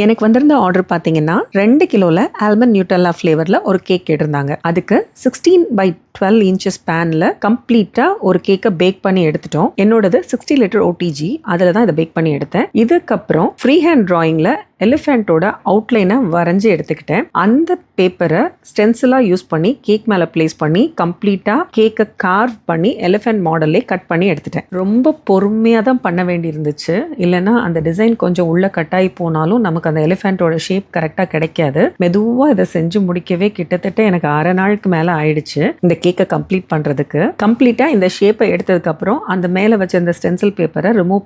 எனக்கு வந்திருந்த ஆர்டர் பார்த்தீங்கன்னா 2 கிலோவில் ஆல்மண்ட் நியூட்டல்லா ஃப்ளேவரில் ஒரு கேக் கேட்டிருந்தாங்க. அதுக்கு 16x12 இன்ச்சஸ் பேனில் கம்ப்ளீட்டாக ஒரு கேக்கை பேக் பண்ணி எடுத்துட்டோம். என்னோடது 60 லிட்டர் ஓடிஜி, அதில் தான் இதை பேக் பண்ணி எடுத்தேன். இதுக்கப்புறம் ஃப்ரீ ஹேண்ட் ட்ராயிங்கில் எலிஃபென்ட்டோட அவுட்லைனை வரைஞ்சி எடுத்துக்கிட்டேன். அந்த பேப்பரை ஸ்டென்சிலாக யூஸ் பண்ணி கேக் மேலே பிளேஸ் பண்ணி கம்ப்ளீட்டாக கேக்கை கார்வ் பண்ணி எலிஃபென்ட் மாடல்லே கட் பண்ணி எடுத்துட்டேன். ரொம்ப பொறுமையாக தான் பண்ண வேண்டி இருந்துச்சு, இல்லைன்னா அந்த டிசைன் கொஞ்சம் உள்ள கட்டாகி போனாலும் நமக்கு அந்த எலிஃபென்ட்டோட ஷேப் கரெக்டாக கிடைக்காது. மெதுவாக இதை செஞ்சு முடிக்கவே கிட்டத்தட்ட எனக்கு 1/2 நாளுக்கு மேலே ஆயிடுச்சு இந்த கேக்கை கம்ப்ளீட் பண்ணுறதுக்கு. கம்ப்ளீட்டாக இந்த ஷேப்பை எடுத்ததுக்கப்புறம் அந்த மேலே வச்ச இந்த ஸ்டென்சில் பேப்பரை ரிமூவ்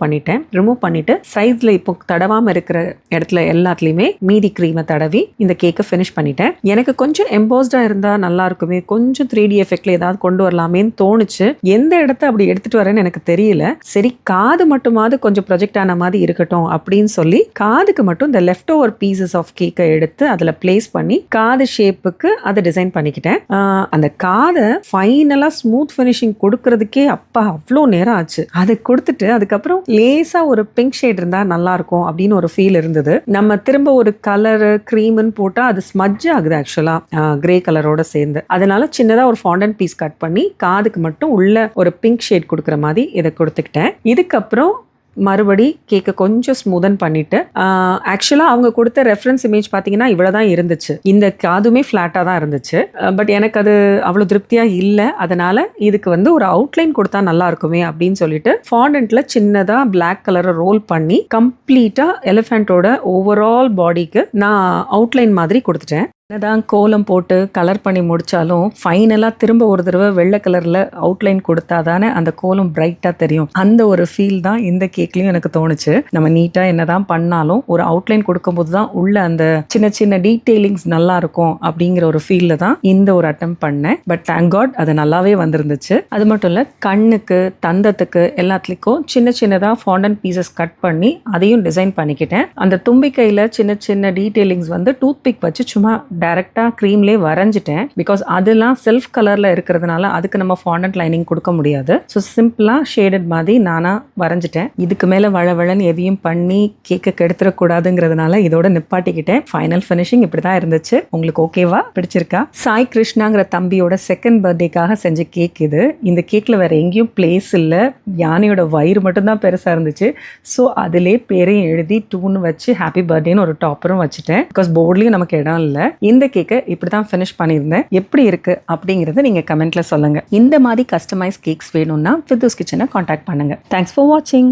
பண்ணிட்டு சைட்ஸில் இப்போ தடவாமல் இருக்கிற இடத்துல எல்லாத்துலேயுமே மீதி க்ரீமை தடவி இந்த கேக்கை ஃபினிஷ் பண்ணிட்டேன். எனக்கு கொஞ்சம் எம்போஸ்டாக இருந்தால் நல்லா இருக்குமே, கொஞ்சம் 3D எஃபெக்ட்ல ஏதாவது கொண்டு வரலாமேன்னு தோணுச்சு. எந்த இடத்த அப்படி எடுத்துட்டு வரேன்னு எனக்கு தெரியல. சரி, காது மட்டுமாவது கொஞ்சம் ப்ரொஜெக்ட் ஆன மாதிரி இருக்கட்டும் அப்படின்னு சொல்லி காதுக்கு மட்டும் இந்த லெஃப்ட் ஓவர் பீசஸ் ஆஃப் கேக்கை எடுத்து அதில் பிளேஸ் பண்ணி காது ஷேப்புக்கு அதை டிசைன் பண்ணிக்கிட்டேன். அந்த காதை ஃபைனலாக ஸ்மூத் ஃபினிஷிங் கொடுக்கறதுக்கே அப்பா அவ்வளோ நேரம் ஆச்சு. அதை கொடுத்துட்டு அதுக்கப்புறம் லேசாக ஒரு பிங்க் ஷேட் இருந்தால் நல்லா இருக்கும் அப்படின்னு ஒரு ஃபீல் இருந்தது. நம்ம திரும்ப ஒரு கலரு க்ரீம்னு போட்டால் அது ஸ்மட்ஜ் ஆகுது ஆக்சுவலாக கிரே கலரோட சேர்ந்து. அதனால சின்னதாக ஒரு ஃபாண்டன்ட் பீஸ் கட் பண்ணி காதுக்கு மட்டும் உள்ள ஒரு பிங்க் ஷேட் கொடுக்குற மாதிரி இதை கொடுத்துக்கிட்டேன். இதுக்கப்புறம் மறுபடி கேக்கை கொஞ்சம் ஸ்மூதன் பண்ணிட்டு ஆக்சுவலாக அவங்க கொடுத்த ரெஃபரன்ஸ் இமேஜ் பார்த்தீங்கன்னா இவ்வளோ தான் இருந்துச்சு. இந்த காதுமே ஃப்ளாட்டாக தான் இருந்துச்சு. பட் எனக்கு அது அவ்வளோ திருப்தியாக இல்லை. அதனால இதுக்கு ஒரு அவுட்லைன் கொடுத்தா நல்லா இருக்குமே அப்படின்னு சொல்லிட்டு ஃபாண்டன்ட்ல சின்னதாக பிளாக் கலரை ரோல் பண்ணி கம்ப்ளீட்டாக எலிஃபென்ட்டோட ஓவரால் பாடிக்கு நான் அவுட்லைன் மாதிரி கொடுத்துட்டேன். என்னதான் கோலம் போட்டு கலர் பண்ணி முடிச்சாலும் ஃபைனலாக திரும்ப ஒரு தடவை வெள்ளை கலரில் அவுட்லைன் கொடுத்தா தானே அந்த கோலம் பிரைட்டாக தெரியும். அந்த ஒரு ஃபீல் தான் இந்த கேக்லையும் எனக்கு தோணுச்சு. நம்ம நீட்டாக என்னதான் பண்ணாலும் ஒரு அவுட்லைன் கொடுக்கும்போது தான் உள்ள அந்த சின்ன சின்ன டீட்டெயிலிங்ஸ் நல்லா இருக்கும் அப்படிங்கிற ஒரு ஃபீலில் தான் இந்த ஒரு அட்டெம்ப்ட் பண்ணேன். பட் தேங்க் காட் அது நல்லாவே வந்திருந்துச்சு. அது மட்டும் இல்லை, கண்ணுக்கு தந்தத்துக்கு எல்லாத்துலேயும் சின்ன சின்னதாக ஃபாண்டன்ட் பீசஸ் கட் பண்ணி அதையும் டிசைன் பண்ணிக்கிட்டேன். அந்த தும்பிக்கையில் சின்ன சின்ன டீட்டெயிலிங்ஸ் டூத் பிக் வச்சு சும்மா டைரக்டாக க்ரீம்லேயே வரைஞ்சிட்டேன். பிகாஸ் அதெல்லாம் செல்ஃப் கலரில் இருக்கிறதுனால அதுக்கு நம்ம ஃபாண்டன்ட் லைனிங் கொடுக்க முடியாது. ஸோ சிம்பிளாக ஷேடட் மாதிரி நானாக வரைஞ்சிட்டேன். இதுக்கு மேலே வளவளன்னு எதையும் பண்ணி கேக்கை கெடுத்துடக்கூடாதுங்கிறதுனால இதோட நிப்பாட்டிக்கிட்டேன். ஃபைனல் ஃபினிஷிங் இப்படி தான் இருந்துச்சு. உங்களுக்கு ஓகேவா, பிடிச்சிருக்கா? சாய் கிருஷ்ணாங்கிற தம்பியோட 2nd பர்த்டேக்காக செஞ்ச கேக் இது. இந்த கேக்கில் வேறு எங்கேயும் பிளேஸ் இல்லை. யானையோட வயிறு மட்டும்தான் பெருசாக இருந்துச்சு. ஸோ அதிலே பேரையும் எழுதி டூன்னு வச்சு ஹாப்பி பர்த்டேன்னு ஒரு டாப்பரும் வச்சுட்டேன். பிகாஸ் போர்ட்லேயும் நமக்கு இடம் இல்லை. இந்த கேக்கை இப்படி தான் ஃபினிஷ் பண்ணியிருந்தேன். எப்படி இருக்கு அப்படிங்கிறத நீங்கள் கமெண்ட்ல சொல்லுங்க. இந்த மாதிரி கஸ்டமைஸ் கேக்ஸ் வேணும்னா ஃபிர்தௌஸ் கிச்சனை காண்டாக்ட் பண்ணுங்க. தேங்க்ஸ் ஃபார் வாட்சிங்.